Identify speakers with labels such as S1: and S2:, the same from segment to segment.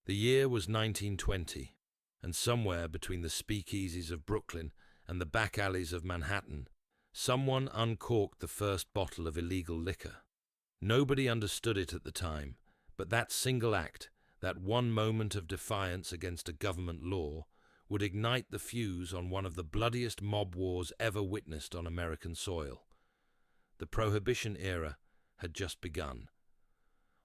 S1: The year was 1920, and somewhere between the speakeasies of Brooklyn and the back alleys of Manhattan, someone uncorked the first bottle of illegal liquor. Nobody understood it at the time, but that single act, that one moment of defiance against a government law, would ignite the fuse on one of the bloodiest mob wars ever witnessed on American soil. The Prohibition era had just begun.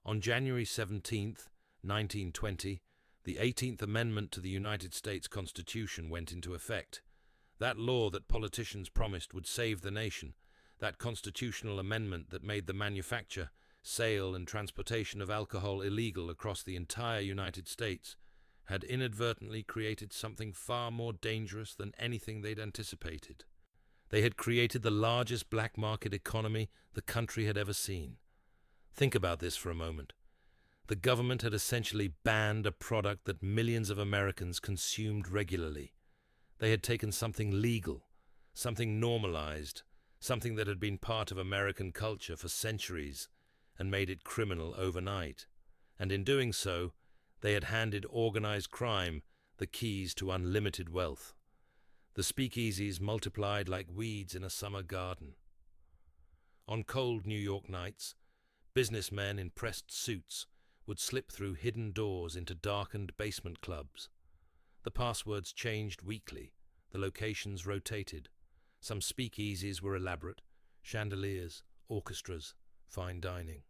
S1: On January 17th, 1920, the 18th Amendment to the United States Constitution went into effect. That law that politicians promised would save the nation, that constitutional amendment that made the manufacture, sale, and transportation of alcohol illegal across the entire United States, had inadvertently created something far more dangerous than anything they'd anticipated. They had created the largest black market economy the country had ever seen. Think about this for a moment. The government had essentially banned a product that millions of Americans consumed regularly. They had taken something legal, something normalized, something that had been part of American culture for centuries, and made it criminal overnight. And in doing so, they had handed organized crime the keys to unlimited wealth. The speakeasies multiplied like weeds in a summer garden. On cold New York nights, businessmen in pressed suits would slip through hidden doors into darkened basement clubs. The passwords changed weekly, the locations rotated. Some speakeasies were elaborate, chandeliers, orchestras, fine dining.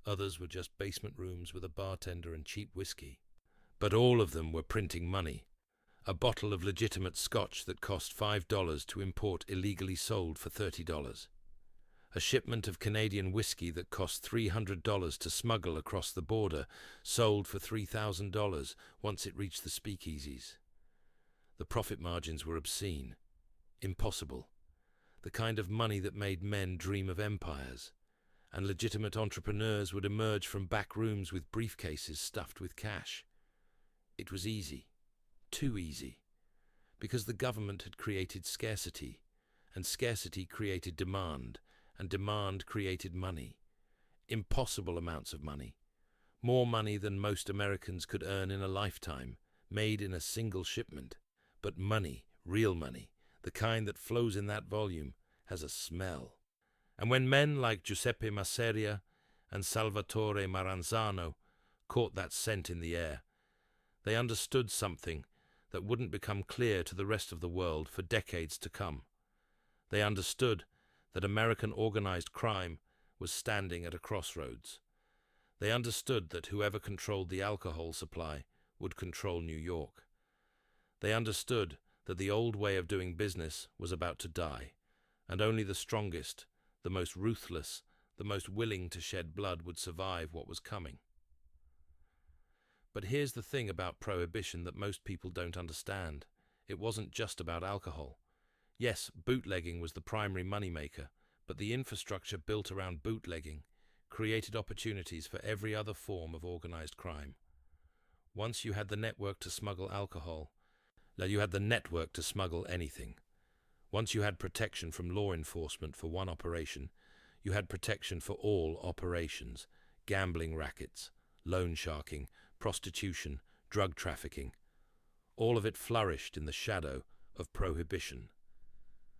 S1: Others were just basement rooms with a bartender and cheap whiskey. But all of them were printing money. A bottle of legitimate scotch that cost $5 to import illegally sold for $30. A shipment of Canadian whiskey that cost $300 to smuggle across the border sold for $3,000 once it reached the speakeasies. The profit margins were obscene, impossible, the kind of money that made men dream of empires, and legitimate entrepreneurs would emerge from back rooms with briefcases stuffed with cash. It was easy, too easy, because the government had created scarcity, and scarcity created demand, and demand created money. Impossible amounts of money. More money than most Americans could earn in a lifetime, made in a single shipment. But money, real money, the kind that flows in that volume, has a smell. And when men like Giuseppe Masseria and Salvatore Maranzano caught that scent in the air, they understood something that wouldn't become clear to the rest of the world for decades to come. They understood that American organized crime was standing at a crossroads. They understood that whoever controlled the alcohol supply would control New York. They understood that the old way of doing business was about to die, and only the strongest, the most ruthless, the most willing to shed blood would survive what was coming. But here's the thing about Prohibition that most people don't understand. It wasn't just about alcohol. Yes, bootlegging was the primary moneymaker, but the infrastructure built around bootlegging created opportunities for every other form of organized crime. Once you had the network to smuggle alcohol, you had the network to smuggle anything. Once you had protection from law enforcement for one operation, you had protection for all operations: gambling rackets, loan sharking, prostitution, drug trafficking. All of it flourished in the shadow of Prohibition.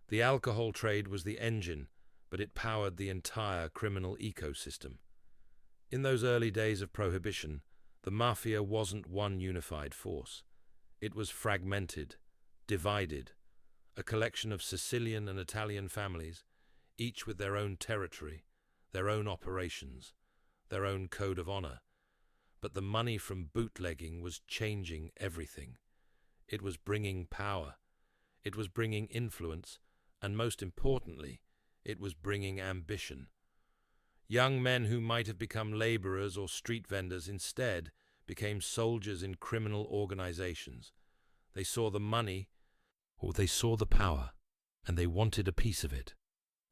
S1: The alcohol trade was the engine, but it powered the entire criminal ecosystem. In those early days of Prohibition, the mafia wasn't one unified force. It was fragmented, divided, a collection of Sicilian and Italian families, each with their own territory, their own operations, their own code of honor. But the money from bootlegging was changing everything. It was bringing power. It was bringing influence. And most importantly, it was bringing ambition. Young men who might have become laborers or street vendors instead became soldiers in criminal organizations. They saw the money, or they saw the power, and they wanted a piece of it.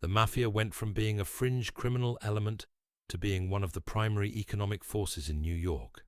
S1: The mafia went from being a fringe criminal element to being one of the primary economic forces in New York.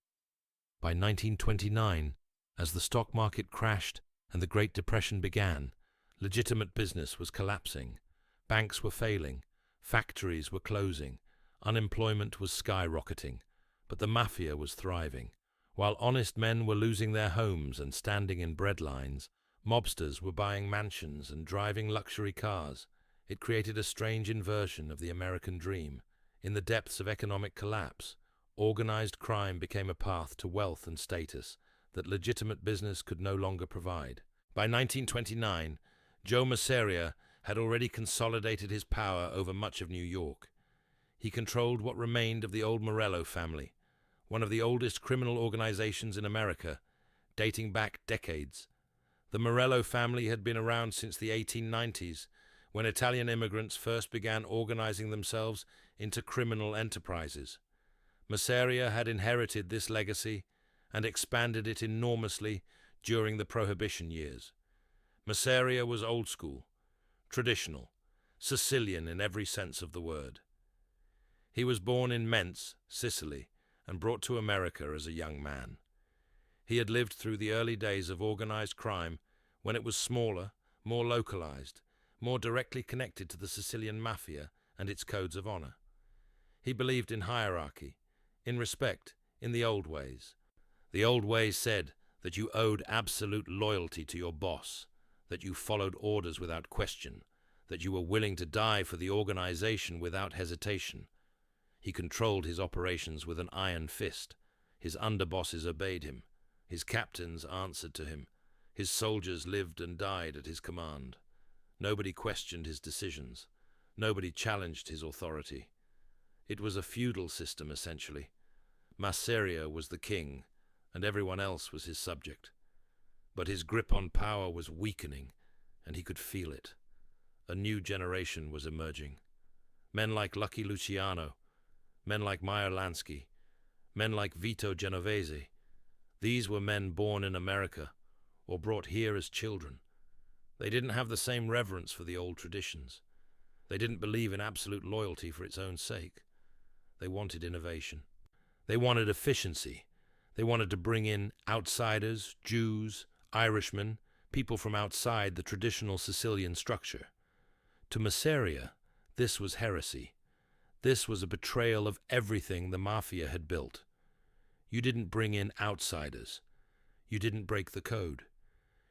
S1: By 1929, as the stock market crashed and the Great Depression began, legitimate business was collapsing. Banks were failing. Factories were closing. Unemployment was skyrocketing. But the mafia was thriving. While honest men were losing their homes and standing in bread lines, mobsters were buying mansions and driving luxury cars. It created a strange inversion of the American dream. In the depths of economic collapse, organized crime became a path to wealth and status that legitimate business could no longer provide. By 1929, Joe Masseria had already consolidated his power over much of New York. He controlled what remained of the old Morello family, one of the oldest criminal organizations in America, dating back decades. The Morello family had been around since the 1890s, when Italian immigrants first began organizing themselves into criminal enterprises. Masseria had inherited this legacy and expanded it enormously during the Prohibition years. Masseria was old school, traditional, Sicilian in every sense of the word. He was born in Mentz, Sicily, and brought to America as a young man. He had lived through the early days of organized crime when it was smaller, more localized, more directly connected to the Sicilian mafia and its codes of honor. He believed in hierarchy, in respect, in the old ways. The old ways said that you owed absolute loyalty to your boss, that you followed orders without question, that you were willing to die for the organization without hesitation. He controlled his operations with an iron fist. His underbosses obeyed him. His captains answered to him. His soldiers lived and died at his command. Nobody questioned his decisions. Nobody challenged his authority. It was a feudal system, essentially. Masseria was the king, and everyone else was his subject. But his grip on power was weakening, and he could feel it. A new generation was emerging. Men like Lucky Luciano, men like Meyer Lansky, men like Vito Genovese. These were men born in America, or brought here as children. They didn't have the same reverence for the old traditions. They didn't believe in absolute loyalty for its own sake. They wanted innovation. They wanted efficiency. They wanted to bring in outsiders, Jews, Irishmen, people from outside the traditional Sicilian structure. To Masseria, this was heresy. This was a betrayal of everything the mafia had built. You didn't bring in outsiders. You didn't break the code.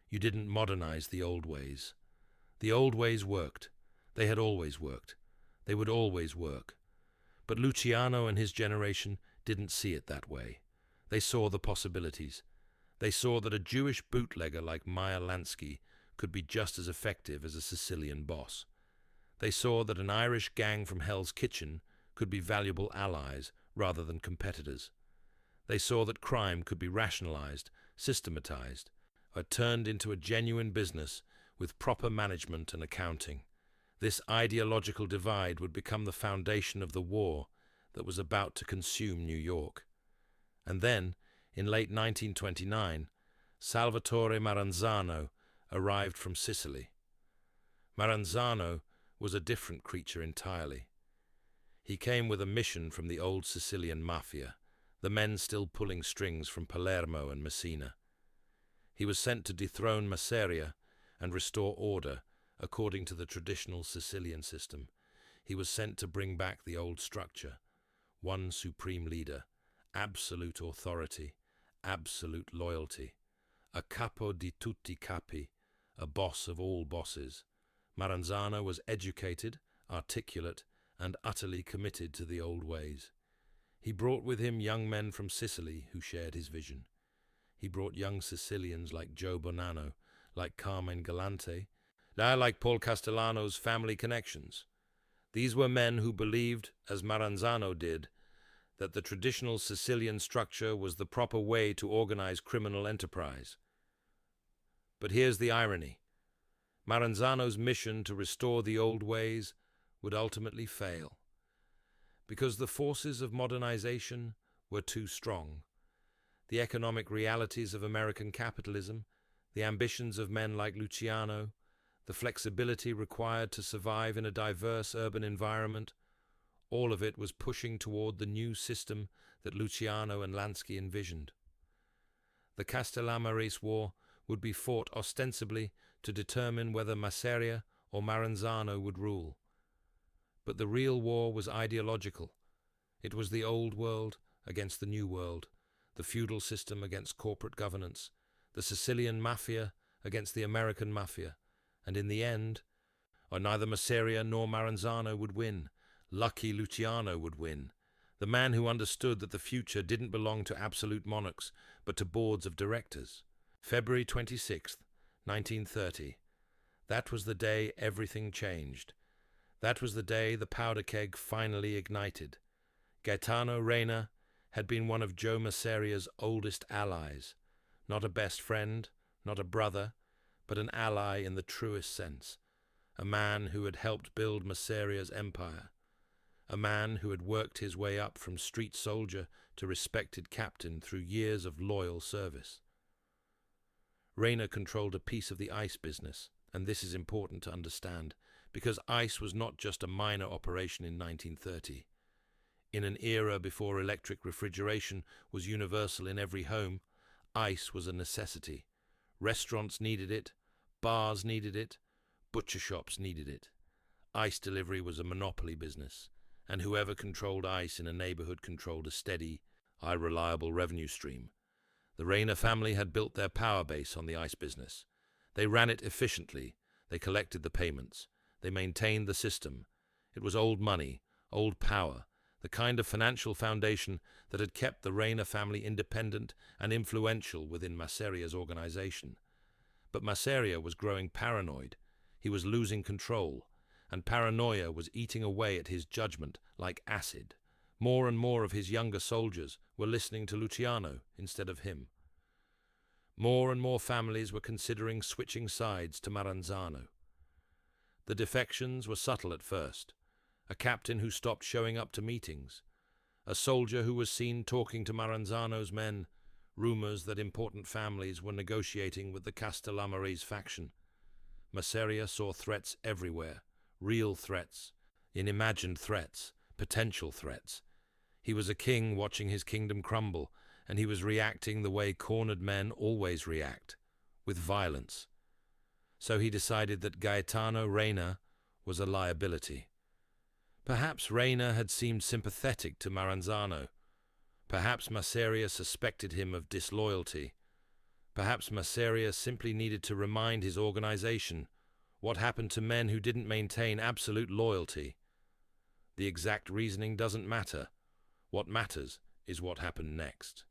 S1: You didn't modernize the old ways. The old ways worked. They had always worked. They would always work. But Luciano and his generation didn't see it that way. They saw the possibilities. They saw that a Jewish bootlegger like Meyer Lansky could be just as effective as a Sicilian boss. They saw that an Irish gang from Hell's Kitchen could be valuable allies rather than competitors. They saw that crime could be rationalized, systematized, or turned into a genuine business with proper management and accounting. This ideological divide would become the foundation of the war that was about to consume New York. And then, in late 1929, Salvatore Maranzano arrived from Sicily. Maranzano was a different creature entirely. He came with a mission from the old Sicilian mafia, the men still pulling strings from Palermo and Messina. He was sent to dethrone Masseria and restore order according to the traditional Sicilian system. He was sent to bring back the old structure, one supreme leader, absolute authority, absolute loyalty, a capo di tutti capi, a boss of all bosses. Maranzano was educated, articulate, and utterly committed to the old ways. He brought with him young men from Sicily who shared his vision. He brought young Sicilians like Joe Bonanno, like Carmen Galante, like Paul Castellano's family connections. These were men who believed, as Maranzano did, that the traditional Sicilian structure was the proper way to organize criminal enterprise. But here's the irony. Maranzano's mission to restore the old ways would ultimately fail, because the forces of modernization were too strong. The economic realities of American capitalism, the ambitions of men like Luciano, the flexibility required to survive in a diverse urban environment, all of it was pushing toward the new system that Luciano and Lansky envisioned. The Castellammarese War would be fought ostensibly to determine whether Masseria or Maranzano would rule. But the real war was ideological. It was the old world against the new world, the feudal system against corporate governance, the Sicilian mafia against the American mafia, and in the end, neither Masseria nor Maranzano would win. Lucky Luciano would win, the man who understood that the future didn't belong to absolute monarchs, but to boards of directors. February 26th, 1930. That was the day everything changed. That was the day the powder keg finally ignited. Gaetano Reina had been one of Joe Masseria's oldest allies. Not a best friend, not a brother, but an ally in the truest sense. A man who had helped build Masseria's empire. A man who had worked his way up from street soldier to respected captain through years of loyal service. Reina controlled a piece of the ice business, and this is important to understand, because ice was not just a minor operation in 1930. In an era before electric refrigeration was universal in every home, ice was a necessity. Restaurants needed it, bars needed it, butcher shops needed it. Ice delivery was a monopoly business, and whoever controlled ice in a neighborhood controlled a steady, reliable revenue stream. The Reina family had built their power base on the ice business. They ran it efficiently. They collected the payments. They maintained the system. It was old money, old power, the kind of financial foundation that had kept the Reina family independent and influential within Masseria's organization. But Masseria was growing paranoid. He was losing control, and paranoia was eating away at his judgment like acid. More and more of his younger soldiers were listening to Luciano instead of him. More and more families were considering switching sides to Maranzano. The defections were subtle at first. A captain who stopped showing up to meetings. A soldier who was seen talking to Maranzano's men. Rumors that important families were negotiating with the Castellammarese faction. Masseria saw threats everywhere. Real threats, unimagined threats, potential threats. He was a king watching his kingdom crumble, and he was reacting the way cornered men always react, with violence. So he decided that Gaetano Reina was a liability. Perhaps Reina had seemed sympathetic to Maranzano. Perhaps Masseria suspected him of disloyalty. Perhaps Masseria simply needed to remind his organization what happened to men who didn't maintain absolute loyalty. The exact reasoning doesn't matter. What matters is what happened next.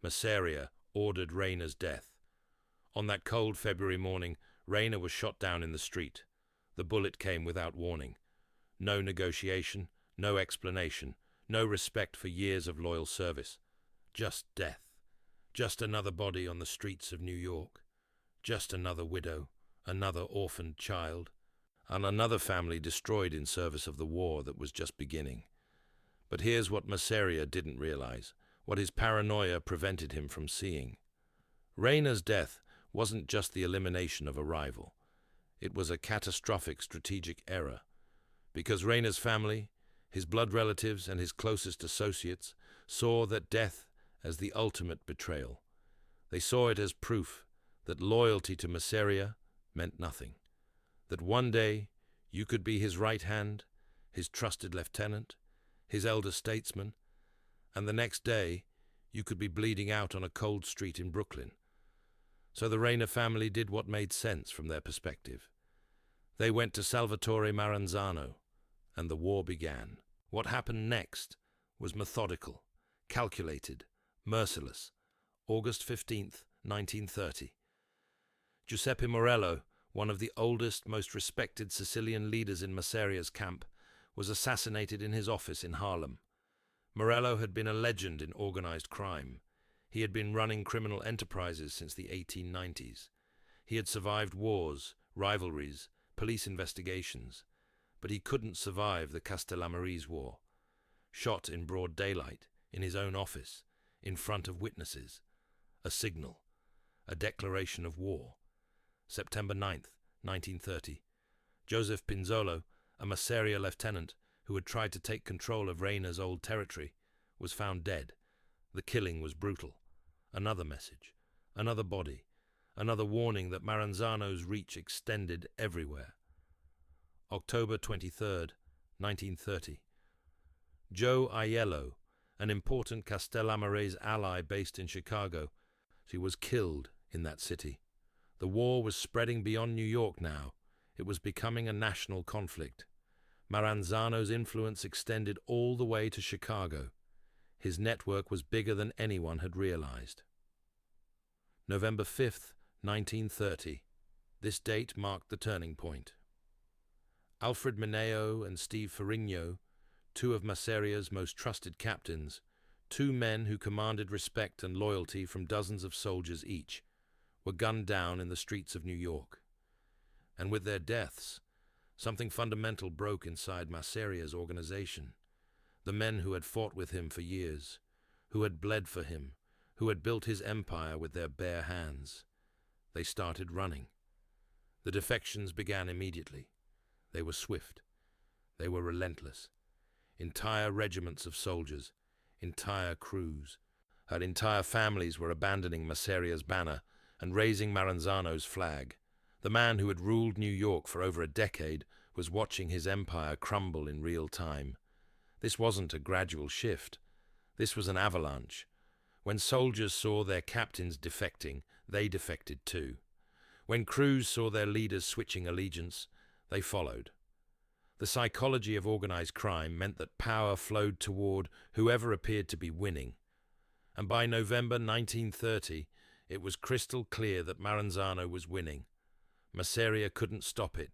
S1: Masseria ordered Reina's death. On that cold February morning, Reina was shot down in the street. The bullet came without warning. No negotiation, no explanation, no respect for years of loyal service. Just death. Just another body on the streets of New York. Just another widow, another orphaned child, and another family destroyed in service of the war that was just beginning. But here's what Masseria didn't realize, what his paranoia prevented him from seeing. Reina's death wasn't just the elimination of a rival. It was a catastrophic strategic error. Because Reina's family, his blood relatives, and his closest associates saw that death as the ultimate betrayal. They saw it as proof that loyalty to Masseria meant nothing. That one day you could be his right hand, his trusted lieutenant, his elder statesman, and the next day you could be bleeding out on a cold street in Brooklyn. So the Reina family did what made sense from their perspective. They went to Salvatore Maranzano, and the war began. What happened next was methodical, calculated, merciless. August 15th, 1930. Giuseppe Morello, one of the oldest, most respected Sicilian leaders in Masseria's camp, was assassinated in his office in Harlem. Morello had been a legend in organized crime. He had been running criminal enterprises since the 1890s. He had survived wars, rivalries, police investigations, but he couldn't survive the Castellammarese war. Shot in broad daylight, in his own office, in front of witnesses. A signal, a declaration of war. September 9th, 1930. Joseph Pinzolo, a Masseria lieutenant who had tried to take control of Reina's old territory, was found dead. The killing was brutal. Another message, another body, another warning that Maranzano's reach extended everywhere. October 23rd, 1930. Joe Aiello, an important Castellammarese ally based in Chicago. She was killed in that city. The war was spreading beyond New York now. It was becoming a national conflict. Maranzano's influence extended all the way to Chicago. His network was bigger than anyone had realized. November 5th, 1930. This date marked the turning point. Alfred Mineo and Steve Ferrigno, two of Masseria's most trusted captains, two men who commanded respect and loyalty from dozens of soldiers each, were gunned down in the streets of New York. And with their deaths, something fundamental broke inside Masseria's organization. The men who had fought with him for years, who had bled for him, who had built his empire with their bare hands. They started running. The defections began immediately. They were swift. They were relentless. Entire regiments of soldiers, entire crews, her entire families were abandoning Masseria's banner and raising Maranzano's flag. The man who had ruled New York for over a decade was watching his empire crumble in real time. This wasn't a gradual shift. This was an avalanche. When soldiers saw their captains defecting, they defected too. When crews saw their leaders switching allegiance, they followed. The psychology of organized crime meant that power flowed toward whoever appeared to be winning. And by November 1930, it was crystal clear that Maranzano was winning. Masseria couldn't stop it.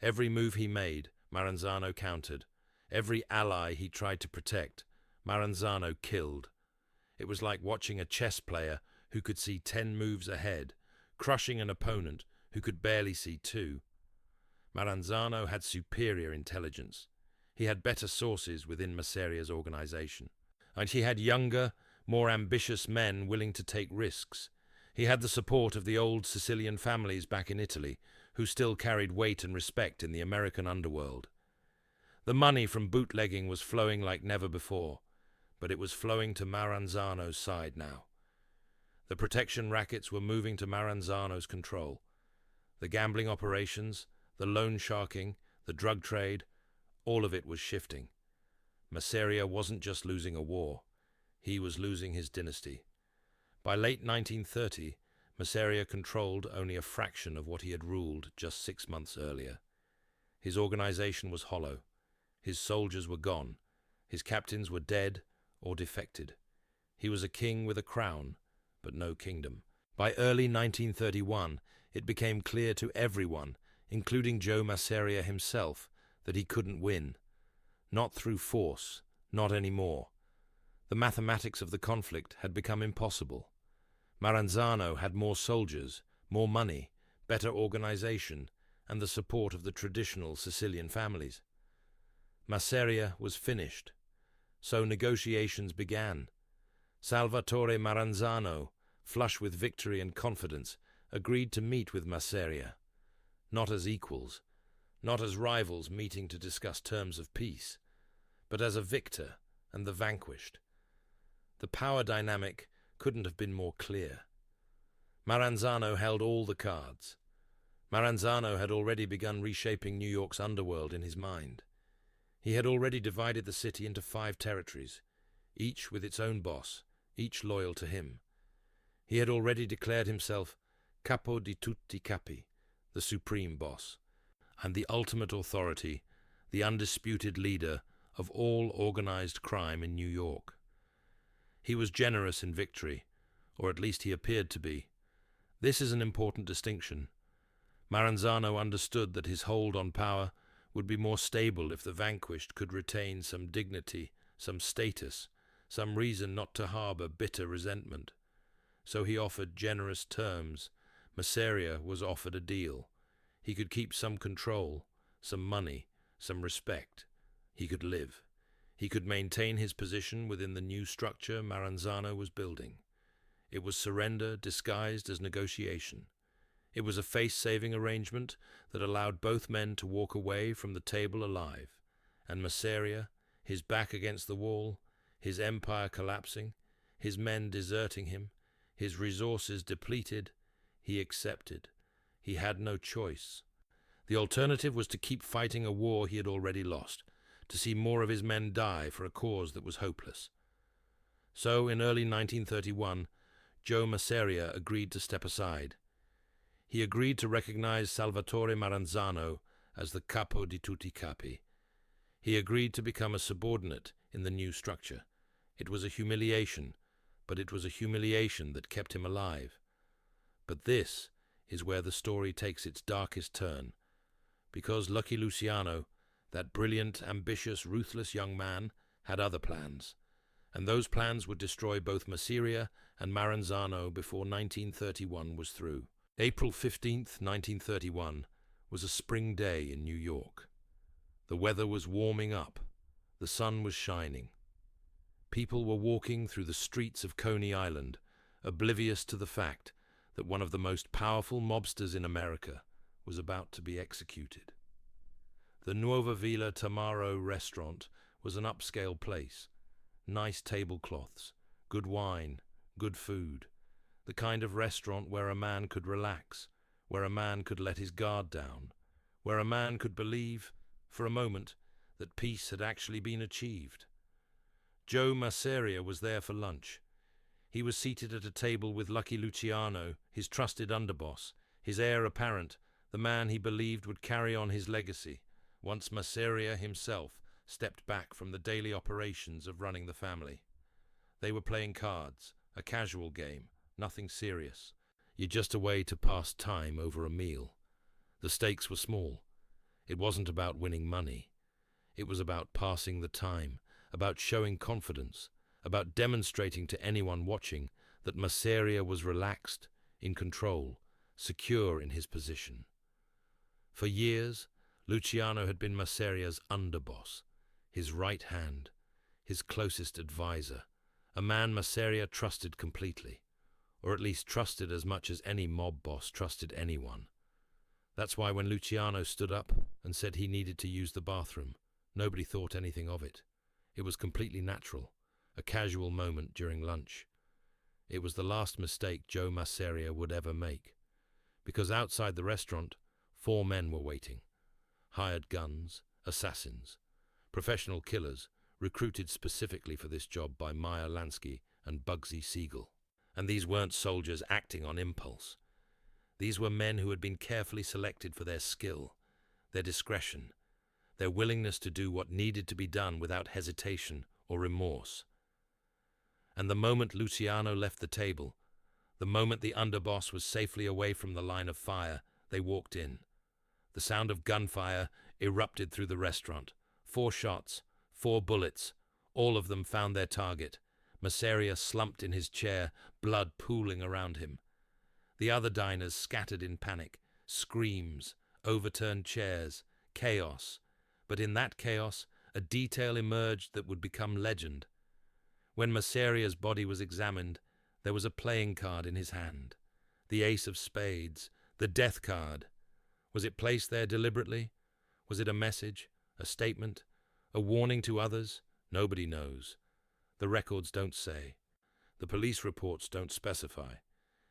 S1: Every move he made, Maranzano countered. Every ally he tried to protect, Maranzano killed. It was like watching a chess player who could see 10 moves ahead, crushing an opponent who could barely see 2. Maranzano had superior intelligence. He had better sources within Masseria's organization. And he had younger, more ambitious men willing to take risks. He had the support of the old Sicilian families back in Italy, who still carried weight and respect in the American underworld. The money from bootlegging was flowing like never before, but it was flowing to Maranzano's side now. The protection rackets were moving to Maranzano's control. The gambling operations, the loan sharking, the drug trade, all of it was shifting. Masseria wasn't just losing a war, he was losing his dynasty. By late 1930, Masseria controlled only a fraction of what he had ruled just 6 months earlier. His organization was hollow. His soldiers were gone. His captains were dead or defected. He was a king with a crown, but no kingdom. By early 1931, it became clear to everyone, including Joe Masseria himself, that he couldn't win. Not through force, not anymore. The mathematics of the conflict had become impossible. Maranzano had more soldiers, more money, better organization, and the support of the traditional Sicilian families. Masseria was finished. So negotiations began. Salvatore Maranzano, flush with victory and confidence, agreed to meet with Masseria. Not as equals, not as rivals meeting to discuss terms of peace, but as a victor and the vanquished. The power dynamic couldn't have been more clear. Maranzano held all the cards. Maranzano had already begun reshaping New York's underworld in his mind. He had already divided the city into 5 territories, each with its own boss, each loyal to him. He had already declared himself capo di tutti capi, the supreme boss, and the ultimate authority, the undisputed leader of all organized crime in New York. He was generous in victory, or at least he appeared to be. This is an important distinction. Maranzano understood that his hold on power would be more stable if the vanquished could retain some dignity, some status, some reason not to harbor bitter resentment. So he offered generous terms. Masseria was offered a deal. He could keep some control, some money, some respect. He could live. He could maintain his position within the new structure Maranzano was building. It was surrender disguised as negotiation. It was a face-saving arrangement that allowed both men to walk away from the table alive. And Masseria, his back against the wall, his empire collapsing, his men deserting him, his resources depleted, he accepted. He had no choice. The alternative was to keep fighting a war he had already lost, to see more of his men die for a cause that was hopeless. So, in early 1931, Joe Masseria agreed to step aside. He agreed to recognize Salvatore Maranzano as the capo di tutti capi. He agreed to become a subordinate in the new structure. It was a humiliation, but it was a humiliation that kept him alive. But this is where the story takes its darkest turn, because Lucky Luciano, that brilliant, ambitious, ruthless young man, had other plans, and those plans would destroy both Masseria and Maranzano before 1931 was through. April 15th, 1931, was a spring day in New York. The weather was warming up. The sun was shining. People were walking through the streets of Coney Island, oblivious to the fact that one of the most powerful mobsters in America was about to be executed. The Nuova Villa Tamaro restaurant was an upscale place. Nice tablecloths, good wine, good food. The kind of restaurant where a man could relax, where a man could let his guard down, where a man could believe, for a moment, that peace had actually been achieved. Joe Masseria was there for lunch. He was seated at a table with Lucky Luciano, his trusted underboss, his heir apparent, the man he believed would carry on his legacy, once Masseria himself stepped back from the daily operations of running the family. They were playing cards, a casual game, nothing serious. Just a way to pass time over a meal. The stakes were small. It wasn't about winning money. It was about passing the time, about showing confidence, about demonstrating to anyone watching that Masseria was relaxed, in control, secure in his position. For years, Luciano had been Masseria's underboss, his right hand, his closest advisor, a man Masseria trusted completely, or at least trusted as much as any mob boss trusted anyone. That's why when Luciano stood up and said he needed to use the bathroom, nobody thought anything of it. It was completely natural, a casual moment during lunch. It was the last mistake Joe Masseria would ever make, because outside the restaurant, 4 men were waiting. Hired guns, assassins, professional killers, recruited specifically for this job by Meyer Lansky and Bugsy Siegel. And these weren't soldiers acting on impulse. These were men who had been carefully selected for their skill, their discretion, their willingness to do what needed to be done without hesitation or remorse. And the moment Luciano left the table, the moment the underboss was safely away from the line of fire, they walked in. The sound of gunfire erupted through the restaurant. 4 shots, 4 bullets, all of them found their target. Masseria slumped in his chair, blood pooling around him. The other diners scattered in panic, screams, overturned chairs, chaos. But in that chaos, a detail emerged that would become legend. When Masseria's body was examined, there was a playing card in his hand. The ace of spades, the death card. Was it placed there deliberately? Was it a message, a statement, a warning to others? Nobody knows. The records don't say. The police reports don't specify.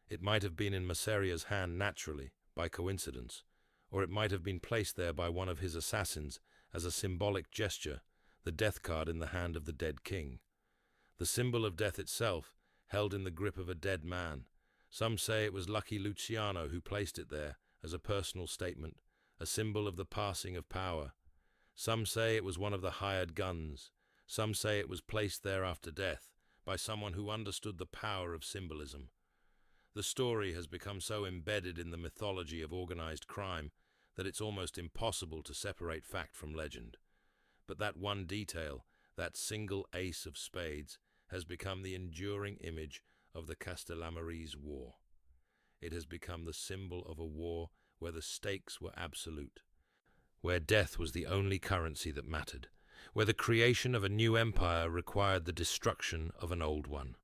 S1: It might have been in Masseria's hand naturally, by coincidence, or it might have been placed there by one of his assassins as a symbolic gesture, the death card in the hand of the dead king. The symbol of death itself, held in the grip of a dead man. Some say it was Lucky Luciano who placed it there as a personal statement, a symbol of the passing of power. Some say it was one of the hired guns. Some say it was placed there after death by someone who understood the power of symbolism. The story has become so embedded in the mythology of organized crime that it's almost impossible to separate fact from legend. But that one detail, that single ace of spades, has become the enduring image of the Castellammarese War. It has become the symbol of a war where the stakes were absolute, where death was the only currency that mattered, where the creation of a new empire required the destruction of an old one.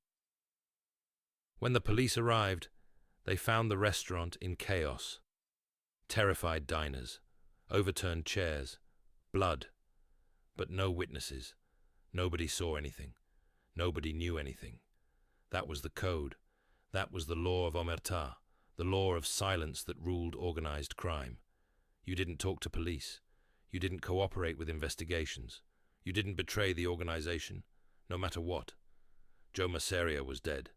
S1: When the police arrived, they found the restaurant in chaos. Terrified diners, overturned chairs, blood, but no witnesses. Nobody saw anything. Nobody knew anything. That was the code. That was the law of omertà, the law of silence that ruled organized crime. You didn't talk to police. You didn't cooperate with investigations. You didn't betray the organization, no matter what. Joe Masseria was dead.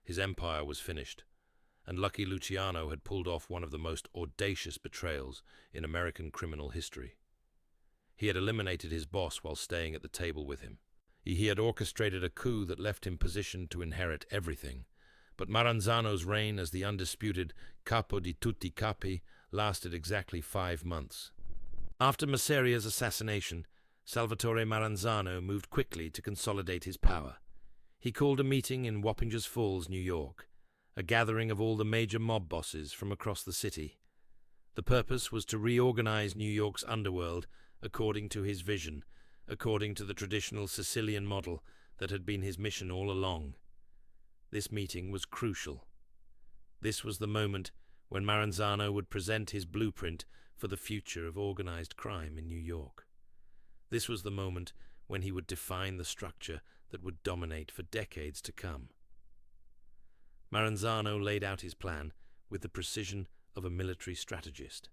S1: His empire was finished, and Lucky Luciano had pulled off one of the most audacious betrayals in American criminal history. He had eliminated his boss while staying at the table with him. He had orchestrated a coup that left him positioned to inherit everything. But Maranzano's reign as the undisputed capo di tutti capi lasted exactly 5 months. After Masseria's assassination, Salvatore Maranzano moved quickly to consolidate his power. He called a meeting in Wappingers Falls, New York, a gathering of all the major mob bosses from across the city. The purpose was to reorganize New York's underworld according to his vision, according to the traditional Sicilian model that had been his mission all along. This meeting was crucial. This was the moment when Maranzano would present his blueprint for the future of organized crime in New York. This was the moment when he would define the structure that would dominate for decades to come. Maranzano laid out his plan with the precision of a military strategist.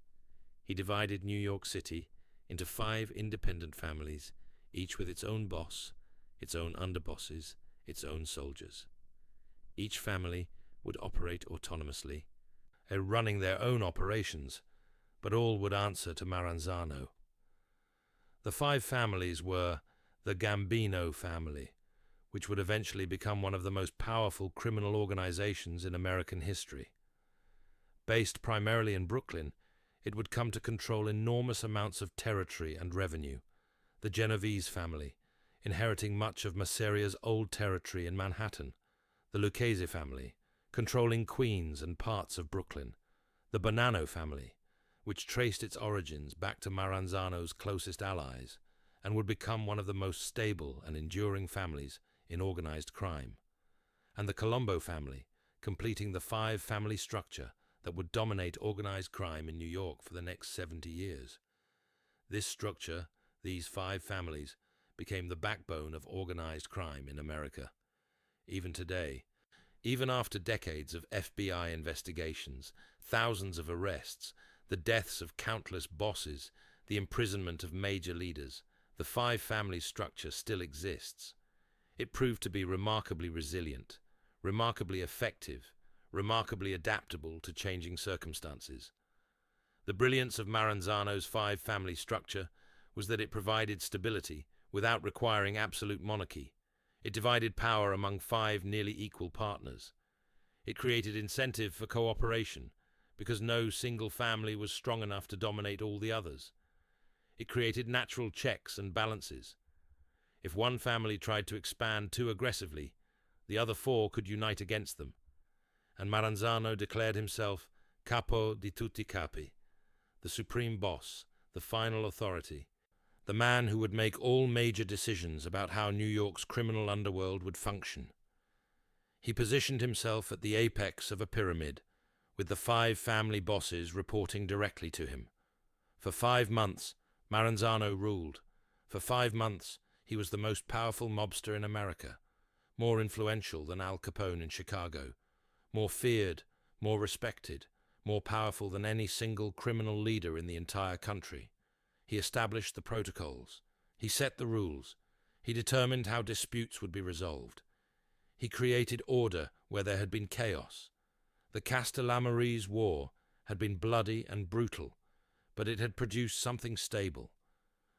S1: He divided New York City into 5 independent families, each with its own boss, its own underbosses, its own soldiers. Each family would operate autonomously, running their own operations, but all would answer to Maranzano. The 5 families were the Gambino family, which would eventually become one of the most powerful criminal organizations in American history. Based primarily in Brooklyn, it would come to control enormous amounts of territory and revenue. The Genovese family, inheriting much of Masseria's old territory in Manhattan. The Lucchese family, controlling Queens and parts of Brooklyn. The Bonanno family, which traced its origins back to Maranzano's closest allies, and would become one of the most stable and enduring families in organized crime. And the Colombo family, completing the 5-family structure that would dominate organized crime in New York for the next 70 years. This structure, these 5 families, became the backbone of organized crime in America. Even today, even after decades of FBI investigations, thousands of arrests, the deaths of countless bosses, the imprisonment of major leaders, the 5-family structure still exists. It proved to be remarkably resilient, remarkably effective, remarkably adaptable to changing circumstances. The brilliance of Maranzano's 5-family structure was that it provided stability without requiring absolute monarchy. It divided power among 5 nearly equal partners. It created incentive for cooperation, because no single family was strong enough to dominate all the others. It created natural checks and balances. If one family tried to expand too aggressively, the other 4 could unite against them. And Maranzano declared himself capo di tutti capi, the supreme boss, the final authority, the man who would make all major decisions about how New York's criminal underworld would function. He positioned himself at the apex of a pyramid, with the 5 family bosses reporting directly to him. For 5 months, Maranzano ruled. For 5 months, he was the most powerful mobster in America, more influential than Al Capone in Chicago, more feared, more respected, more powerful than any single criminal leader in the entire country. He established the protocols. He set the rules. He determined how disputes would be resolved. He created order where there had been chaos. The Castellammarese War had been bloody and brutal, but it had produced something stable,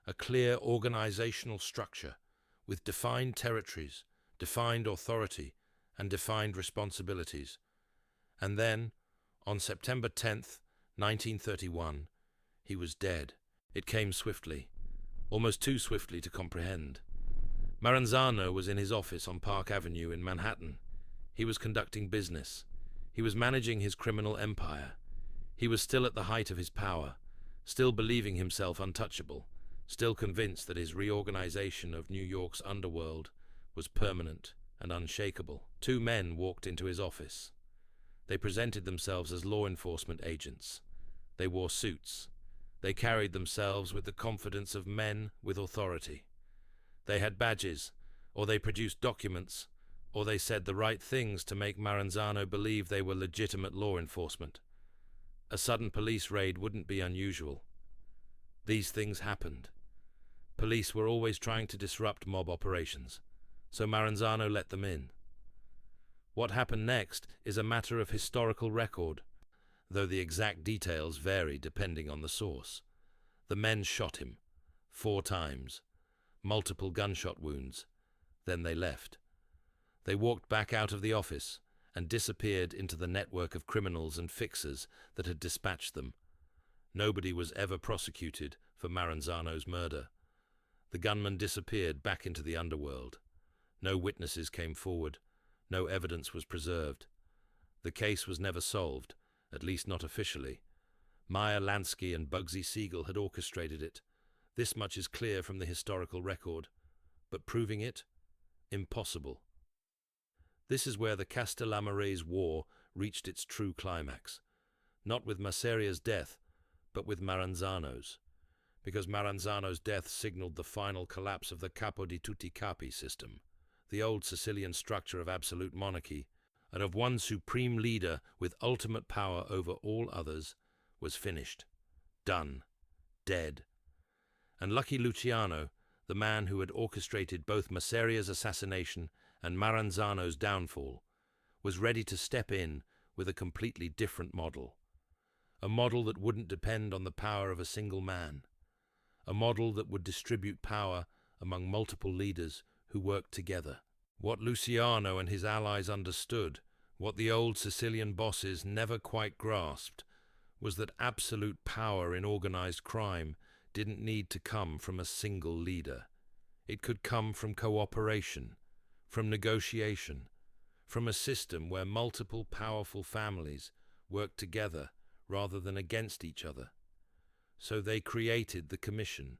S1: a clear organizational structure with defined territories, defined authority, and defined responsibilities. And then, on September 10th, 1931, he was dead. It came swiftly, almost too swiftly to comprehend. Maranzano was in his office on Park Avenue in Manhattan. He was conducting business. He was managing his criminal empire. He was still at the height of his power, still believing himself untouchable, still convinced that his reorganization of New York's underworld was permanent and unshakable. 2 men walked into his office. They presented themselves as law enforcement agents. They wore suits. They carried themselves with the confidence of men with authority. They had badges, or they produced documents, or they said the right things to make Maranzano believe they were legitimate law enforcement. A sudden police raid wouldn't be unusual. These things happened. Police were always trying to disrupt mob operations, so Maranzano let them in. What happened next is a matter of historical record, though the exact details vary depending on the source. The men shot him 4 times, multiple gunshot wounds. Then they left. They walked back out of the office and disappeared into the network of criminals and fixers that had dispatched them. Nobody was ever prosecuted for Maranzano's murder. The gunman disappeared back into the underworld. No witnesses came forward. No evidence was preserved. The case was never solved, at least not officially. Meyer Lansky and Bugsy Siegel had orchestrated it. This much is clear from the historical record. But proving it? Impossible. This is where the Castellammarese War reached its true climax. Not with Masseria's death, but with Maranzano's. Because Maranzano's death signaled the final collapse of the Capo di Tutti Capi system, the old Sicilian structure of absolute monarchy, and of one supreme leader with ultimate power over all others, was finished, done, dead. And Lucky Luciano, the man who had orchestrated both Masseria's assassination and Maranzano's downfall, was ready to step in with a completely different model. A model that wouldn't depend on the power of a single man. A model that would distribute power among multiple leaders who worked together. What Luciano and his allies understood, what the old Sicilian bosses never quite grasped, was that absolute power in organized crime didn't need to come from a single leader. It could come from cooperation, from negotiation, from a system where multiple powerful families worked together rather than against each other. So they created the Commission.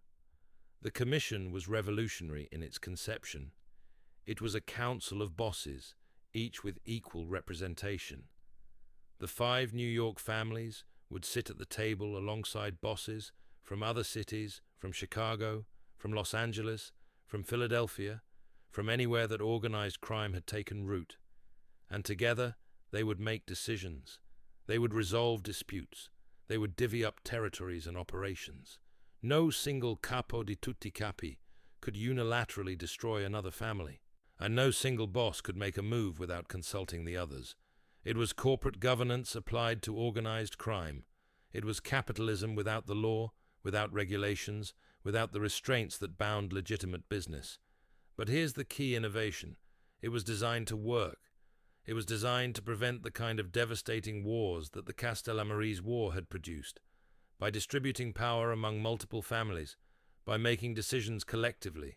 S1: The Commission was revolutionary in its conception. It was a council of bosses, each with equal representation. The 5 New York families would sit at the table alongside bosses from other cities, from Chicago, from Los Angeles, from Philadelphia, from anywhere that organized crime had taken root. And together they would make decisions. They would resolve disputes. They would divvy up territories and operations. No single capo di tutti capi could unilaterally destroy another family, and no single boss could make a move without consulting the others. It was corporate governance applied to organized crime. It was capitalism without the law, without regulations, without the restraints that bound legitimate business. But here's the key innovation. It was designed to work. It was designed to prevent the kind of devastating wars that the Castellammarese War had produced. By distributing power among multiple families, by making decisions collectively,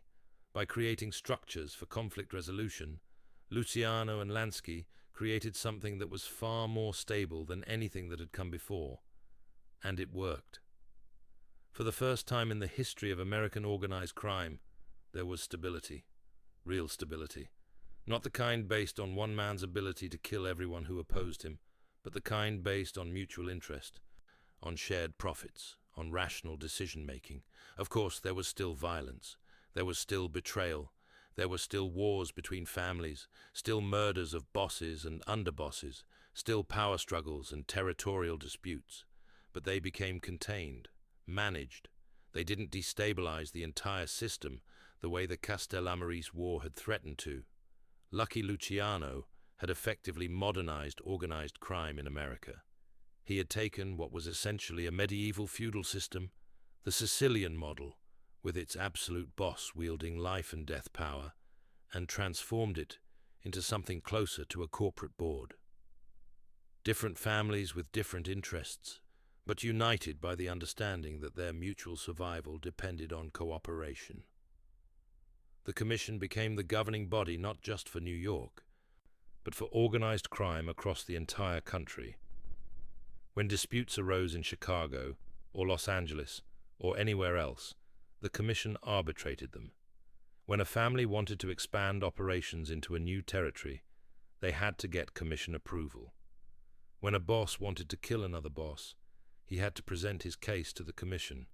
S1: by creating structures for conflict resolution, Luciano and Lansky created something that was far more stable than anything that had come before. And it worked. For the first time in the history of American organized crime, there was stability. Real stability. Not the kind based on one man's ability to kill everyone who opposed him, but the kind based on mutual interest, on shared profits, on rational decision-making. Of course, there was still violence. There was still betrayal. There were still wars between families, still murders of bosses and underbosses, still power struggles and territorial disputes. But they became contained, managed. They didn't destabilize the entire system the way the Castellammarese War had threatened to. Lucky Luciano had effectively modernized organized crime in America. He had taken what was essentially a medieval feudal system, the Sicilian model, with its absolute boss wielding life and death power, and transformed it into something closer to a corporate board. Different families with different interests, but united by the understanding that their mutual survival depended on cooperation. The Commission became the governing body not just for New York, but for organized crime across the entire country. When disputes arose in Chicago, or Los Angeles, or anywhere else, the Commission arbitrated them. When a family wanted to expand operations into a new territory, they had to get Commission approval. When a boss wanted to kill another boss, he had to present his case to the Commission.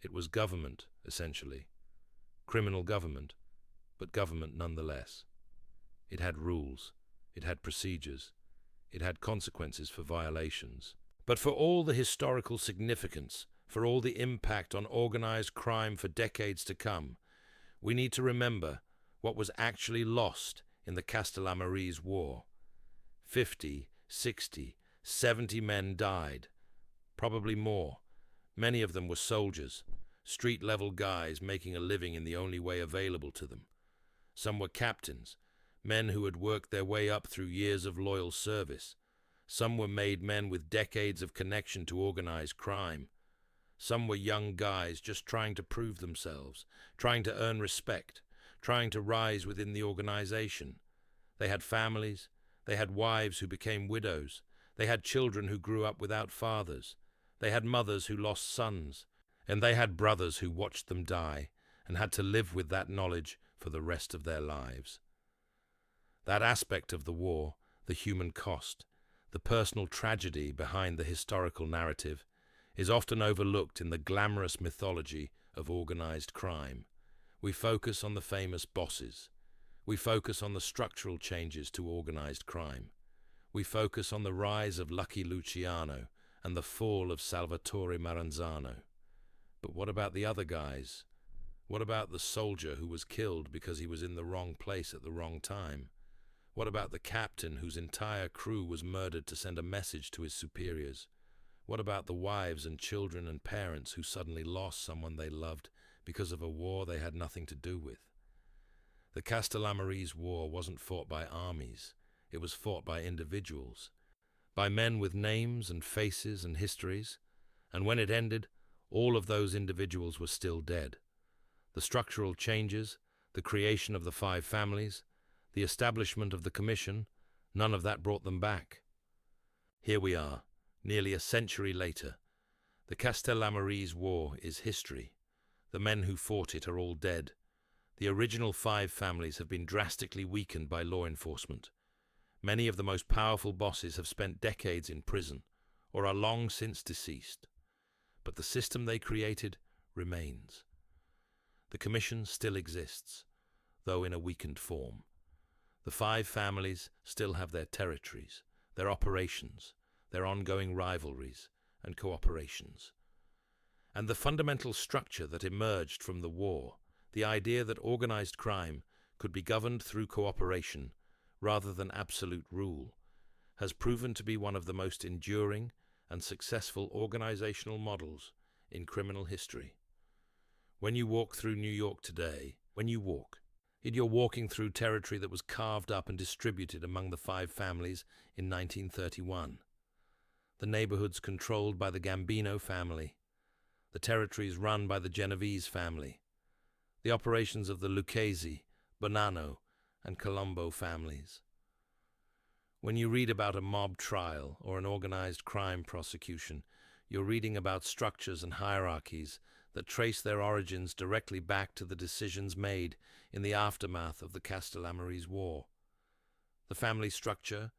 S1: It was government, essentially. Criminal government, but government nonetheless. It had rules. It had procedures. It had consequences for violations. But for all the historical significance, for all the impact on organized crime for decades to come, we need to remember what was actually lost in the Castellammarese War. 50, 60, 70 men died, probably more. Many of them were soldiers, street-level guys making a living in the only way available to them. Some were captains, men who had worked their way up through years of loyal service. Some were made men with decades of connection to organized crime. Some were young guys just trying to prove themselves, trying to earn respect, trying to rise within the organization. They had families, they had wives who became widows, they had children who grew up without fathers, they had mothers who lost sons, and they had brothers who watched them die and had to live with that knowledge for the rest of their lives. That aspect of the war, the human cost, the personal tragedy behind the historical narrative, is often overlooked in the glamorous mythology of organized crime. We focus on the famous bosses. We focus on the structural changes to organized crime. We focus on the rise of Lucky Luciano and the fall of Salvatore Maranzano. But what about the other guys? What about the soldier who was killed because he was in the wrong place at the wrong time? What about the captain whose entire crew was murdered to send a message to his superiors? What about the wives and children and parents who suddenly lost someone they loved because of a war they had nothing to do with? The Castellammarese war wasn't fought by armies. It was fought by individuals, by men with names and faces and histories. And when it ended, all of those individuals were still dead. The structural changes, the creation of the 5 families, the establishment of the commission, none of that brought them back. Here we are, nearly a century later. The Castellammarese war is history. The men who fought it are all dead. The original 5 families have been drastically weakened by law enforcement. Many of the most powerful bosses have spent decades in prison or are long since deceased. But the system they created remains. The commission still exists, though in a weakened form. The 5 families still have their territories, their operations, their ongoing rivalries and cooperations. And the fundamental structure that emerged from the war, the idea that organized crime could be governed through cooperation rather than absolute rule, has proven to be one of the most enduring and successful organizational models in criminal history. When you walk through New York today, you're walking through territory that was carved up and distributed among the 5 families in 1931. The neighborhoods controlled by the Gambino family, the territories run by the Genovese family, the operations of the Lucchese, Bonanno, and Colombo families. When you read about a mob trial or an organized crime prosecution, you're reading about structures and hierarchies that trace their origins directly back to the decisions made in the aftermath of the Castellammarese War. The family structure,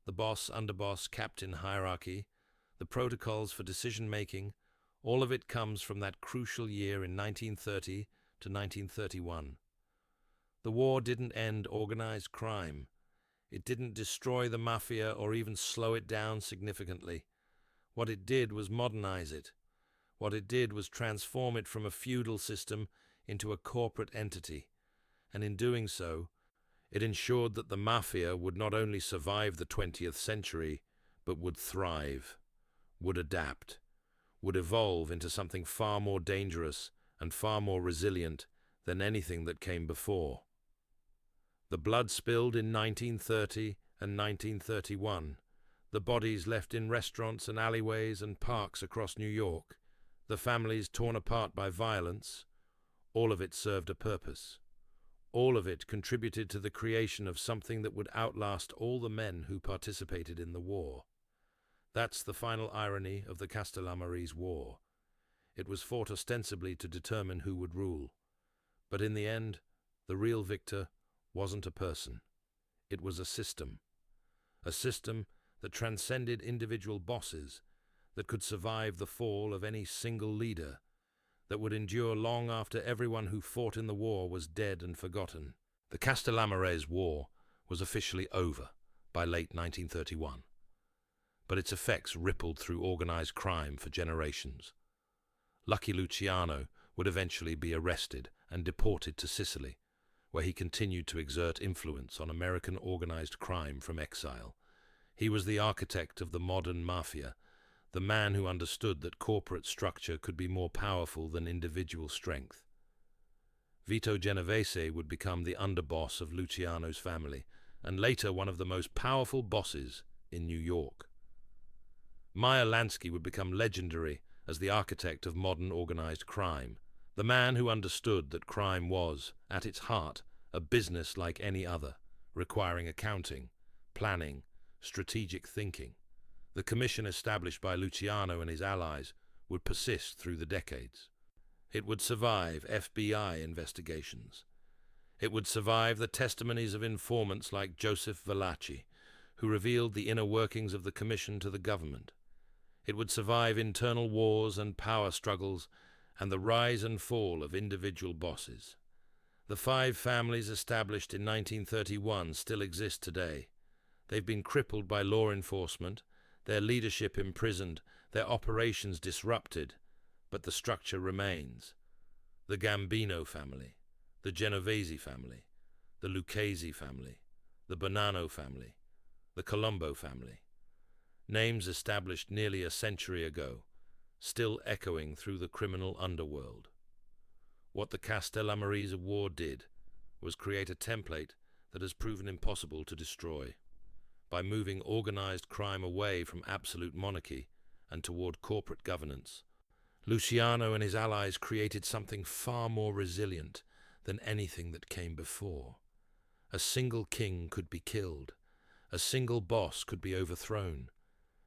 S1: the boss-underboss captain hierarchy, the protocols for decision-making, all of it comes from that crucial year in 1930 to 1931. The war didn't end organized crime. It didn't destroy the mafia or even slow it down significantly. What it did was modernize it. What it did was transform it from a feudal system into a corporate entity, and in doing so, it ensured that the mafia would not only survive the 20th century, but would thrive, would adapt, would evolve into something far more dangerous and far more resilient than anything that came before. The blood spilled in 1930 and 1931, the bodies left in restaurants and alleyways and parks across New York, the families torn apart by violence, all of it served a purpose. All of it contributed to the creation of something that would outlast all the men who participated in the war. That's the final irony of the Castellammarese War. It was fought ostensibly to determine who would rule. But in the end, the real victor wasn't a person. It was a system that transcended individual bosses, that could survive the fall of any single leader, that would endure long after everyone who fought in the war was dead and forgotten. The Castellammarese War was officially over by late 1931, but its effects rippled through organized crime for generations. Lucky Luciano would eventually be arrested and deported to Sicily, where he continued to exert influence on American organized crime from exile. He was the architect of the modern mafia, the man who understood that corporate structure could be more powerful than individual strength. Vito Genovese would become the underboss of Luciano's family, and later one of the most powerful bosses in New York. Meyer Lansky would become legendary as the architect of modern organized crime, the man who understood that crime was, at its heart, a business like any other, requiring accounting, planning, strategic thinking. The commission established by Luciano and his allies would persist through the decades. It would survive FBI investigations. It would survive the testimonies of informants like Joseph Valachi, who revealed the inner workings of the commission to the government. It would survive internal wars and power struggles and the rise and fall of individual bosses. The 5 families established in 1931 still exist today. They've been crippled by law enforcement, their leadership imprisoned, their operations disrupted, but the structure remains. The Gambino family, the Genovese family, the Lucchese family, the Bonanno family, the Colombo family. Names established nearly a century ago, still echoing through the criminal underworld. What the Castellammarese War did was create a template that has proven impossible to destroy. By moving organized crime away from absolute monarchy and toward corporate governance, Luciano and his allies created something far more resilient than anything that came before. A single king could be killed, a single boss could be overthrown,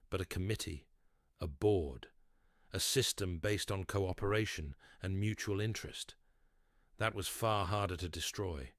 S1: but a committee, a board, a system based on cooperation and mutual interest, that was far harder to destroy.